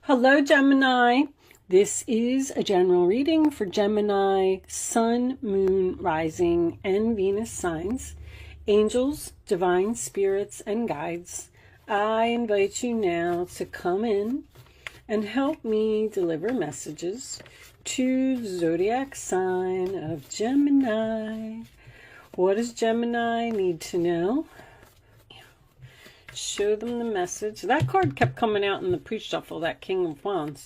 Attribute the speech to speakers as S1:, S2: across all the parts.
S1: Hello, Gemini. This is a general reading for Gemini, Sun, Moon, Rising, and Venus signs, angels, divine spirits, and guides. I invite you now to come in and help me deliver messages to the zodiac sign of Gemini. What does Gemini need to know? Show them the message. That card kept coming out in the pre-shuffle, that King of Wands.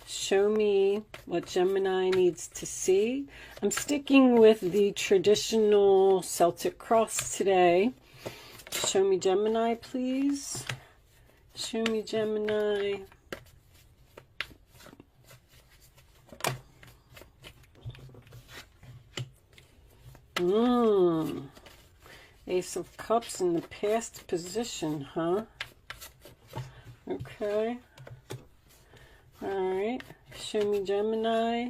S1: Show me what Gemini needs to see. I'm sticking with the traditional Celtic cross today. Show me Gemini, please. Show me Gemini. Ace of Cups in the past position, huh? Okay. All right. Show me Gemini.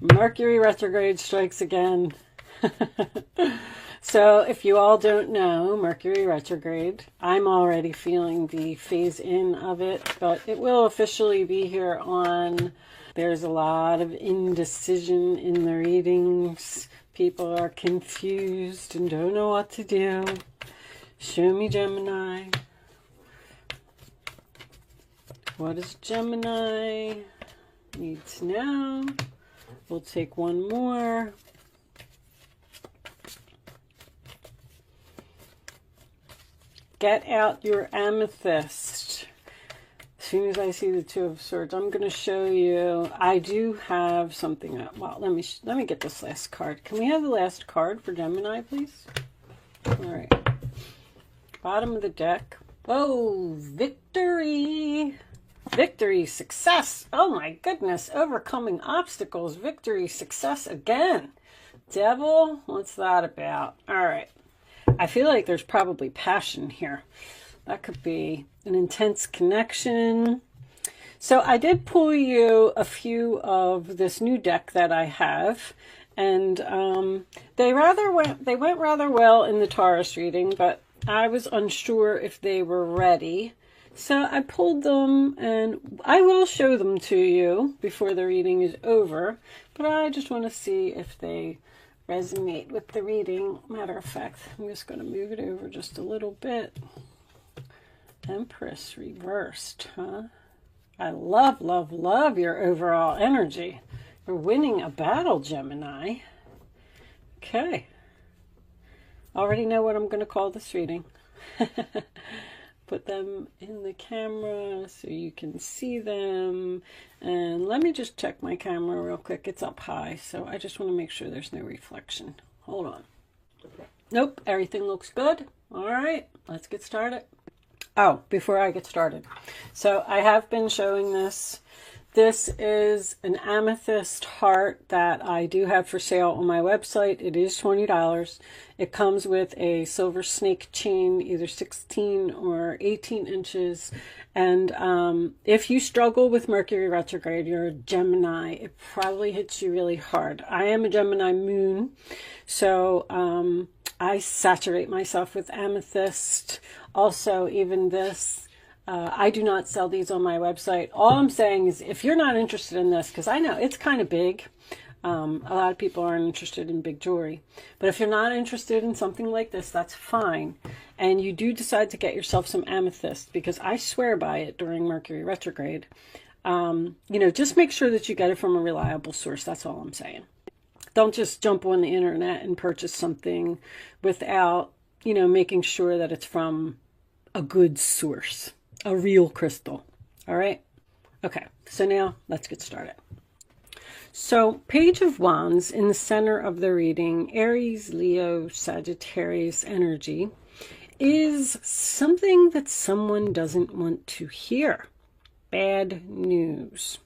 S1: Mercury retrograde strikes again. So if you all don't know, Mercury retrograde, I'm already feeling the phase in of it, but it will officially be here on... There's a lot of indecision in the readings. People are confused and don't know what to do. Show me Gemini. What does Gemini need to know? We'll take one more. Get out your amethyst. As soon as I see the Two of Swords, I'm going to show you. I do have something. Well, let me get this last card. Can we have the last card for Gemini, please? All right. Bottom of the deck. Oh, victory. Victory, success. Oh my goodness. Overcoming obstacles. Victory, success again. Devil, what's that about? All right. I feel like there's probably passion here. That could be an intense connection. So I did pull you a few of this new deck that I have, and they went rather well in the Taurus reading, but I was unsure if they were ready. So I pulled them, and I will show them to you before the reading is over, but I just want to see if they resonate with the reading. Matter of fact, I'm just going to move it over just a little bit. Empress reversed, huh? I love, love, love your overall energy. You're winning a battle, Gemini. Okay. Already know what I'm going to call this reading. Put them in the camera so you can see them. And let me just check my camera real quick. It's up high, so I just want to make sure there's no reflection. Hold on. Nope, everything looks good. All right, let's get started. Oh, before I get started. So I have been showing this. This is an amethyst heart that I do have for sale on my website. It is $20. It comes with a silver snake chain, either 16 or 18 inches. And if you struggle with Mercury retrograde, you're a Gemini, it probably hits you really hard. I am a Gemini moon, so I saturate myself with amethyst. Also, even this, I do not sell these on my website. All I'm saying is if you're not interested in this, because I know it's kind of big, a lot of people aren't interested in big jewelry, but if you're not interested in something like this, that's fine. And you do decide to get yourself some amethyst, because I swear by it during Mercury retrograde. You know, just make sure that you get it from a reliable source. That's all I'm saying. Don't just jump on the internet and purchase something without, you know, making sure that it's from a good source, a real crystal. All right. Okay. So now let's get started. So Page of Wands in the center of the reading, Aries, Leo, Sagittarius energy is something that someone doesn't want to hear. Bad news.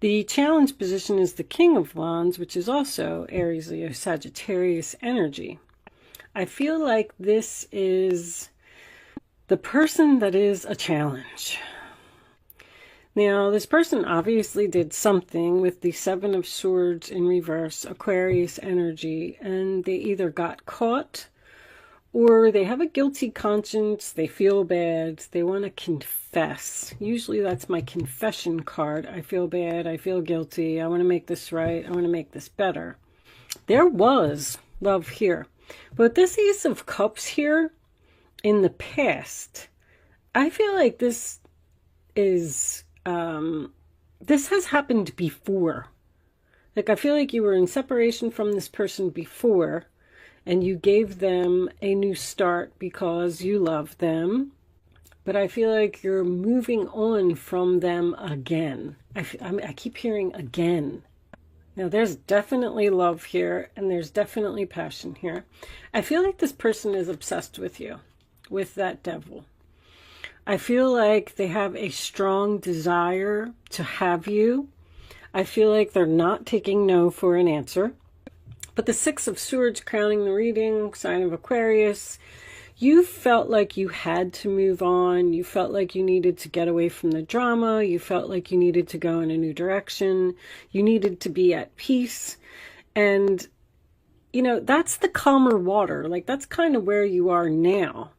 S1: The challenge position is the King of Wands, which is also Aries, Leo, Sagittarius energy. I feel like this is the person that is a challenge. Now, this person obviously did something with the Seven of Swords in reverse, Aquarius energy, and they either got caught or they have a guilty conscience, they feel bad, they want to confess. Usually that's my confession card. I feel bad, I feel guilty, I want to make this right, I want to make this better. There was love here. But this Ace of Cups here, in the past, I feel like this is, this has happened before. Like, I feel like you were in separation from this person before, and you gave them a new start because you love them. But I feel like you're moving on from them again. I keep hearing again. Now, there's definitely love here, and there's definitely passion here. I feel like this person is obsessed with you, with that devil. I feel like they have a strong desire to have you. I feel like they're not taking no for an answer. But the Six of Swords crowning the reading, sign of Aquarius, you felt like you had to move on. You felt like you needed to get away from the drama. You felt like you needed to go in a new direction. You needed to be at peace. And, you know, that's the calmer water. Like, that's kind of where you are now.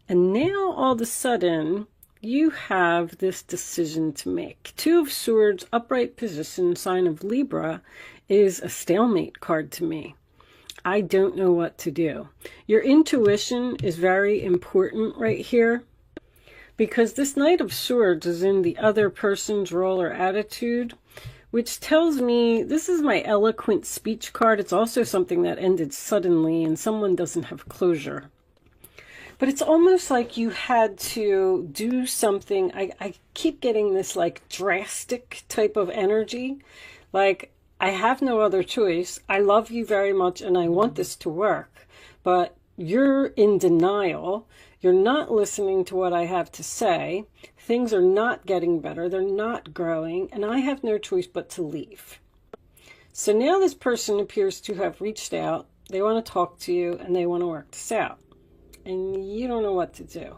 S1: And now, all of a sudden, you have this decision to make. Two of Swords, upright position, sign of Libra, is a stalemate card to me. I don't know what to do. Your intuition is very important right here, because this Knight of Swords is in the other person's role or attitude, which tells me this is my eloquent speech card. It's also something that ended suddenly and someone doesn't have closure. But it's almost like you had to do something. I keep getting this like drastic type of energy. Like, I have no other choice. I love you very much and I want this to work. But you're in denial. You're not listening to what I have to say. Things are not getting better. They're not growing. And I have no choice but to leave. So now this person appears to have reached out. They want to talk to you and they want to work this out. And you don't know what to do.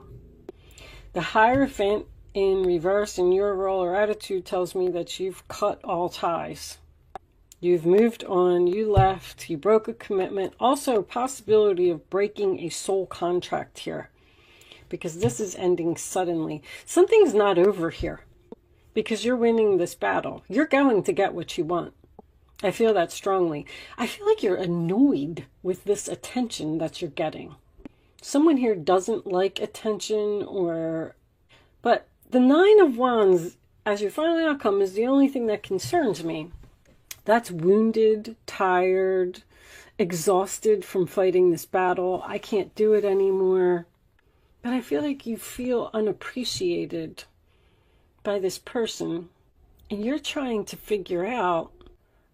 S1: The Hierophant in reverse in your role or attitude tells me that you've cut all ties. You've moved on, you left, you broke a commitment. Also, possibility of breaking a soul contract here, because this is ending suddenly. Something's not over here, because you're winning this battle. You're going to get what you want. I feel that strongly. I feel like you're annoyed with this attention that you're getting. Someone here doesn't like attention, but the Nine of Wands as your final outcome is the only thing that concerns me. That's wounded, tired, exhausted from fighting this battle. I can't do it anymore. But I feel like you feel unappreciated by this person, and you're trying to figure out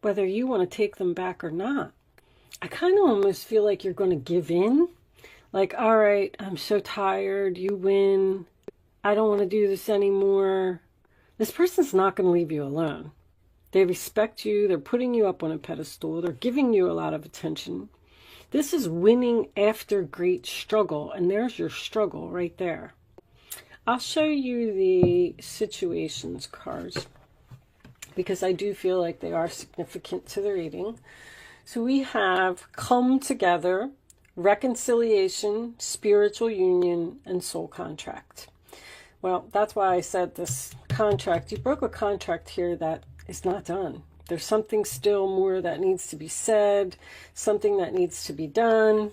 S1: whether you want to take them back or not. I kind of almost feel like you're going to give in. Like, all right, I'm so tired, you win, I don't want to do this anymore. This person's not going to leave you alone. They respect you, they're putting you up on a pedestal, they're giving you a lot of attention. This is winning after great struggle, and there's your struggle right there. I'll show you the situations cards, because I do feel like they are significant to the reading. So we have come together, reconciliation, spiritual union, and soul contract. Well, that's why I said this contract. You broke a contract here that is not done. There's something still more that needs to be said, something that needs to be done.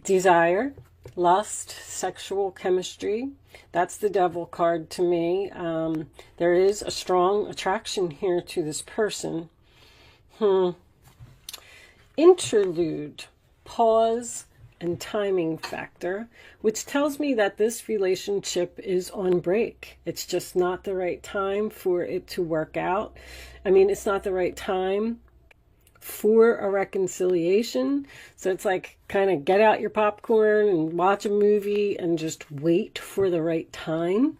S1: Desire, lust, sexual chemistry. That's the devil card to me. There is a strong attraction here to this person. Interlude, pause, and timing factor, which tells me that this relationship is on break. It's just not the right time for it to work out. I mean, it's not the right time for a reconciliation. So it's like, kind of get out your popcorn and watch a movie and just wait for the right time.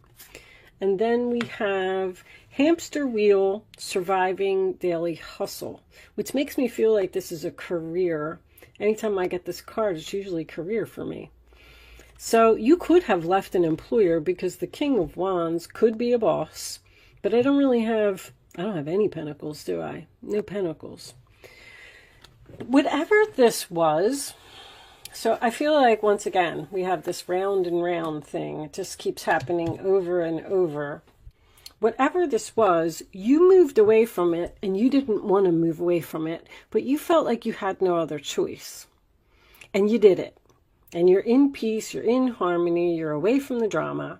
S1: And then we have hamster wheel, surviving daily hustle, which makes me feel like this is a career. Anytime I get this card, it's usually career for me. So you could have left an employer, because the King of Wands could be a boss, but I don't have any pentacles, do I? No pentacles. Whatever this was, So I feel like, once again, we have this round and round thing. It just keeps happening over and over. Whatever this was, you moved away from it, and you didn't want to move away from it, but you felt like you had no other choice. And you did it. And you're in peace, you're in harmony, you're away from the drama.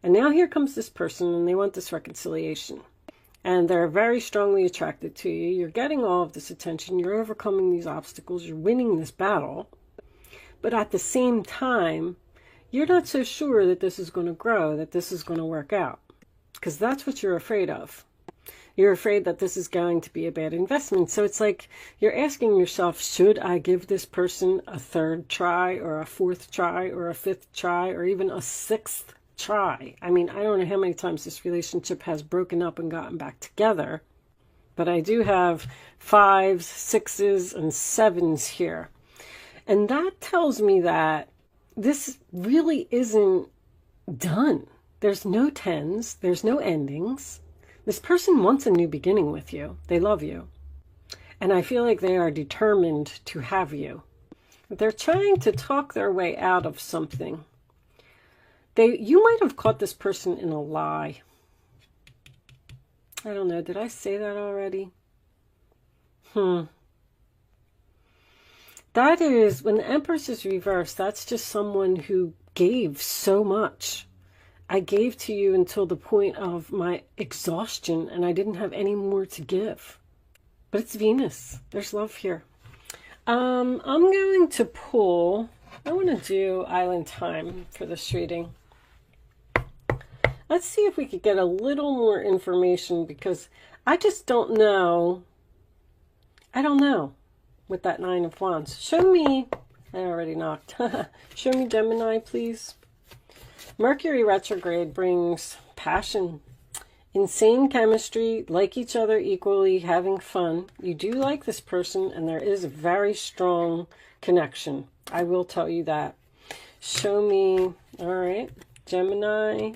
S1: And now here comes this person, and they want this reconciliation. And they're very strongly attracted to you. You're getting all of this attention. You're overcoming these obstacles. You're winning this battle. But at the same time, you're not so sure that this is going to grow, that this is going to work out. Because that's what you're afraid of. You're afraid that this is going to be a bad investment. So it's like you're asking yourself, should I give this person a third try, or a fourth try, or a fifth try, or even a sixth try? I mean, I don't know how many times this relationship has broken up and gotten back together. But I do have 5s, 6s, and 7s here. And that tells me that this really isn't done. There's no 10s. There's no endings. This person wants a new beginning with you. They love you. And I feel like they are determined to have you. They're trying to talk their way out of something. You might have caught this person in a lie. I don't know. Did I say that already? That is, when the Empress is reversed, that's just someone who gave so much. I gave to you until the point of my exhaustion, and I didn't have any more to give. But it's Venus. There's love here. I'm going to pull, I want to do Island Time for this reading. Let's see if we could get a little more information, because I just don't know. I don't know with that 9 of Wands. Show me, I already knocked. Show me Gemini, please. Mercury retrograde brings passion, insane chemistry, like each other equally, having fun. You do like this person, and there is a very strong connection. I will tell you that. Show me, all right, Gemini,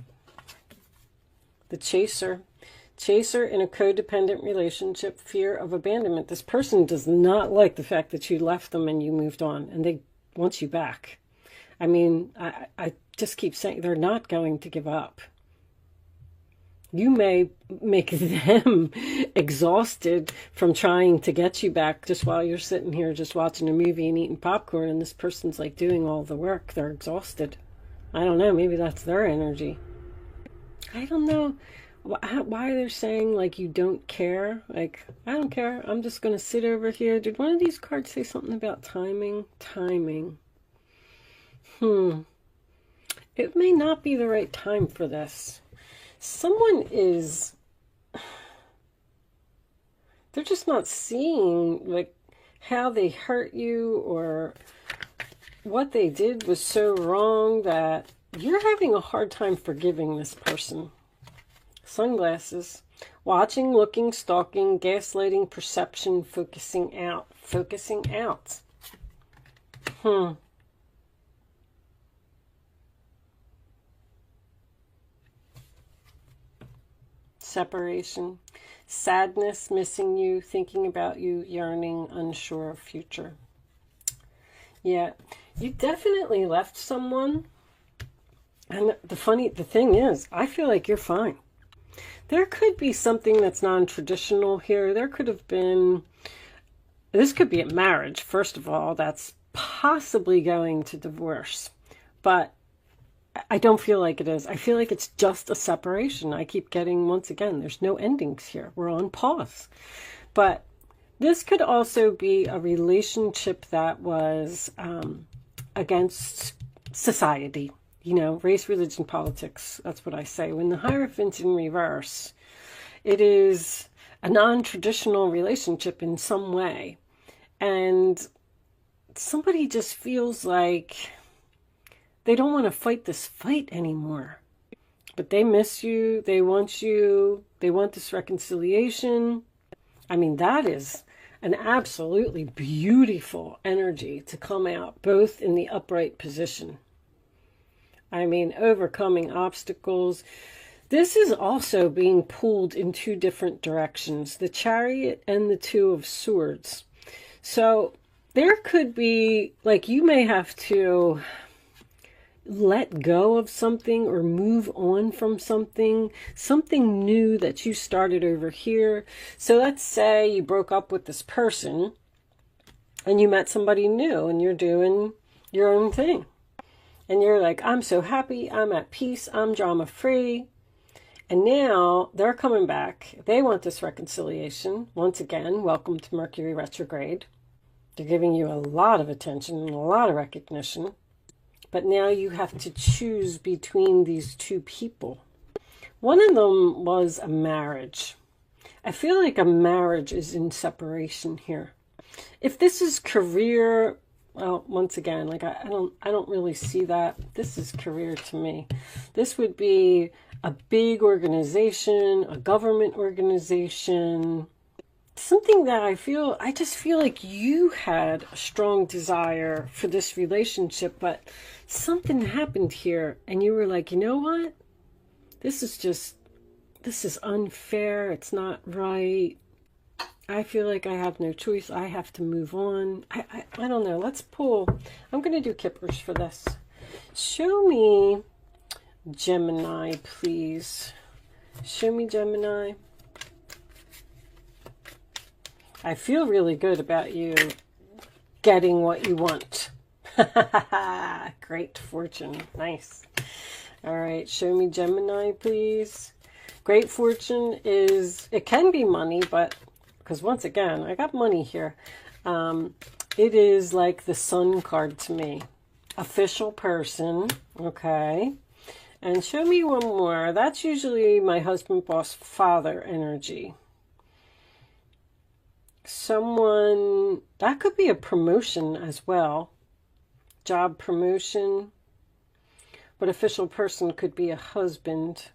S1: the chaser. Chaser in a codependent relationship, fear of abandonment. This person does not like the fact that you left them and you moved on, and they want you back. I mean, I just keep saying they're not going to give up. You may make them exhausted from trying to get you back just while you're sitting here just watching a movie and eating popcorn, and this person's like doing all the work. They're exhausted. I don't know. Maybe that's their energy. I don't know why they're saying like you don't care. Like, I don't care. I'm just going to sit over here. Did one of these cards say something about timing? Timing. It may not be the right time for this. Someone is, they're just not seeing like how they hurt you, or what they did was so wrong that you're having a hard time forgiving this person. Sunglasses. Watching, looking, stalking, gaslighting, perception, focusing out. Focusing out. Separation. Sadness, missing you, thinking about you, yearning, unsure of future. Yeah, you definitely left someone. And the thing is, I feel like you're fine. There could be something that's non-traditional here. There could have been, this could be a marriage, first of all, that's possibly going to divorce. But I don't feel like it is. I feel like it's just a separation. I keep getting, once again, there's no endings here. We're on pause. But this could also be a relationship that was against society. You know, race, religion, politics. That's what I say. When the Hierophant's in reverse, it is a non-traditional relationship in some way. And somebody just feels like they don't want to fight this fight anymore. But they miss you. They want you. They want this reconciliation. I mean, that is an absolutely beautiful energy to come out, both in the upright position. I mean, overcoming obstacles. This is also being pulled in two different directions, the Chariot and the Two of Swords. So there could be, like, you may have to let go of something or move on from something new that you started over here. So let's say you broke up with this person and you met somebody new and you're doing your own thing. And you're like, I'm so happy, I'm at peace, I'm drama free. And now they're coming back. They want this reconciliation. Once again, welcome to Mercury retrograde. They're giving you a lot of attention and a lot of recognition. But now you have to choose between these two people. One of them was a marriage. I feel like a marriage is in separation here. If this is career, well, once again, like I don't really see that. This is career to me. This would be a big organization, a government organization, something that I just feel like you had a strong desire for this relationship, but something happened here and you were like, you know what? This is unfair. It's not right. I feel like I have no choice. I have to move on. I don't know. Let's pull. I'm going to do Kippers for this. Show me Gemini, please. Show me Gemini. I feel really good about you getting what you want. Great fortune. Nice. All right. Show me Gemini, please. Great fortune is, it can be money, but because once again, I got money here. It is like the Sun card to me. Official person. Okay. And show me one more. That's usually my husband, boss, father energy. Someone, that could be a promotion as well. Job promotion. But official person could be a husband.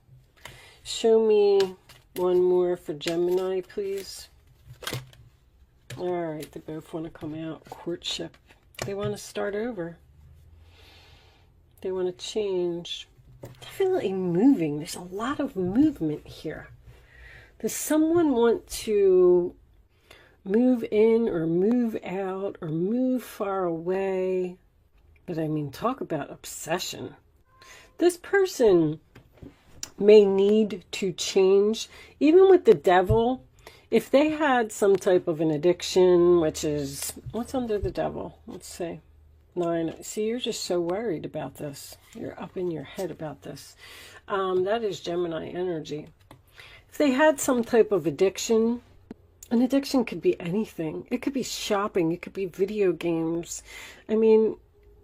S1: Show me one more for Gemini, please. All right, they both want to come out. Courtship. They want to start over. They want to change. Definitely moving. There's a lot of movement here. Does someone want to move in or move out or move far away? But I mean, talk about obsession. This person may need to change. Even with the devil, if they had some type of an addiction, which is, what's under the devil? Let's see. 9. See, you're just so worried about this. You're up in your head about this. That is Gemini energy. If they had some type of addiction, an addiction could be anything. It could be shopping. It could be video games. I mean,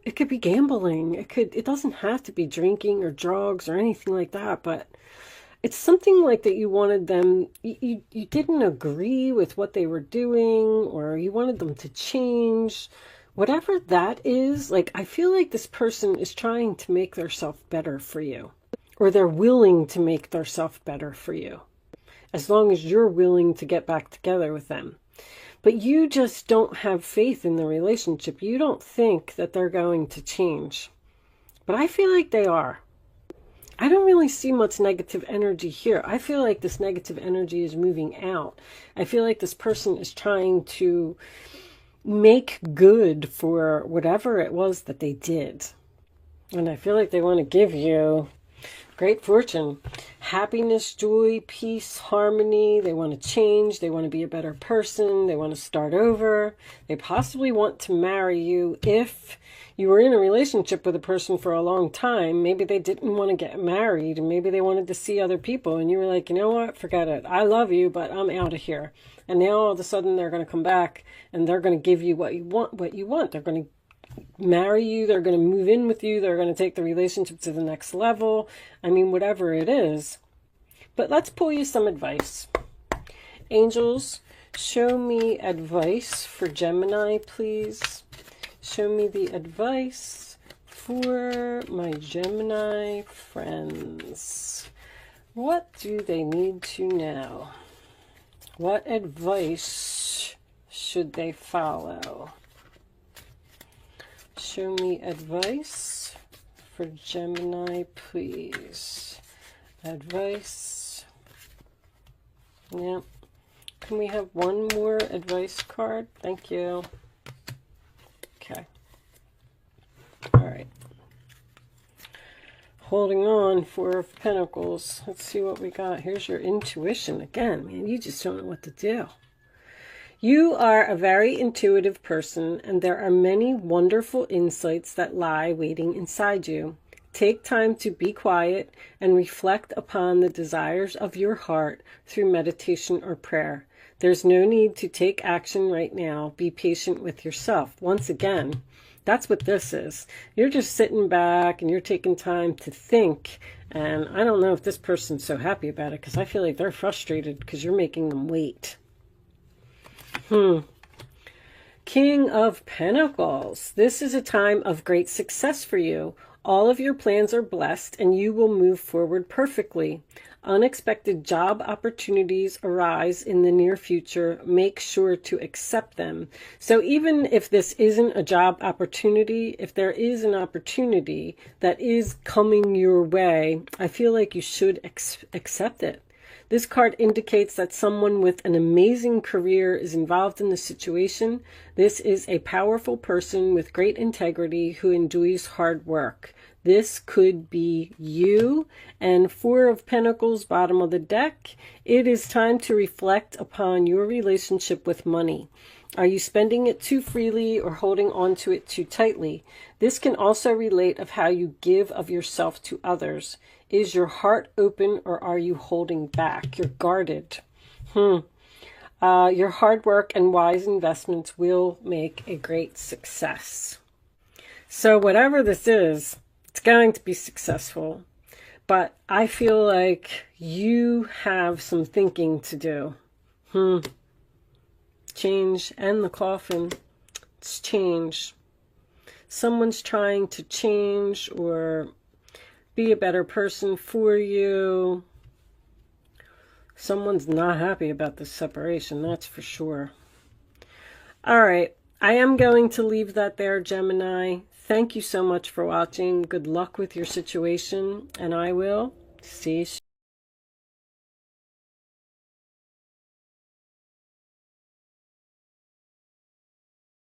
S1: it could be gambling. It doesn't have to be drinking or drugs or anything like that, but it's something like that you wanted them, you didn't agree with what they were doing, or you wanted them to change. Whatever that is, like, I feel like this person is trying to make themselves better for you, or they're willing to make themselves better for you, as long as you're willing to get back together with them. But you just don't have faith in the relationship. You don't think that they're going to change. But I feel like they are. I don't really see much negative energy here. I feel like this negative energy is moving out. I feel like this person is trying to make good for whatever it was that they did. And I feel like they want to give you great fortune, happiness, joy, peace, harmony. They want to change. They want to be a better person. They want to start over. They possibly want to marry you. If you were in a relationship with a person for a long time, maybe they didn't want to get married, and maybe they wanted to see other people, and you were like, you know what, forget it. I love you, but I'm out of here. And now all of a sudden they're going to come back and they're going to give you what you want. They're going to marry you. They're going to move in with you. They're going to take the relationship to the next level. I mean, whatever it is. But let's pull you some advice. Angels, show me advice for Gemini, please. Show me the advice for my Gemini friends. What do they need to know? What advice should they follow? Show me advice for Gemini, please. Advice. Yeah. Can we have one more advice card? Thank you. Holding on, Four of Pentacles. Let's see what we got. Here's your intuition again. Man, you just don't know what to do. You are a very intuitive person, and there are many wonderful insights that lie waiting inside you. Take time to be quiet and reflect upon the desires of your heart through meditation or prayer. There's no need to take action right now. Be patient with yourself. Once again, that's what this is. You're just sitting back and you're taking time to think. And I don't know if this person's so happy about it, because I feel like they're frustrated because you're making them wait. King of Pentacles. This is a time of great success for you. All of your plans are blessed and you will move forward perfectly. Unexpected job opportunities arise in the near future. Make sure to accept them. So even if this isn't a job opportunity, if there is an opportunity that is coming your way, I feel like you should accept it. This card indicates that someone with an amazing career is involved in the situation. This is a powerful person with great integrity who enjoys hard work. This could be you. And Four of Pentacles, bottom of the deck. It is time to reflect upon your relationship with money. Are you spending it too freely or holding on to it too tightly? This can also relate of how you give of yourself to others. Is your heart open or are you holding back? You're guarded. Your hard work and wise investments will make a great success. So whatever this is, it's going to be successful. But I feel like you have some thinking to do. Change and the coffin. It's change. Someone's trying to change or be a better person for you. Someone's not happy about this separation, that's for sure. All right, I am going to leave that there, Gemini. Thank you so much for watching. Good luck with your situation, and I will see you soon.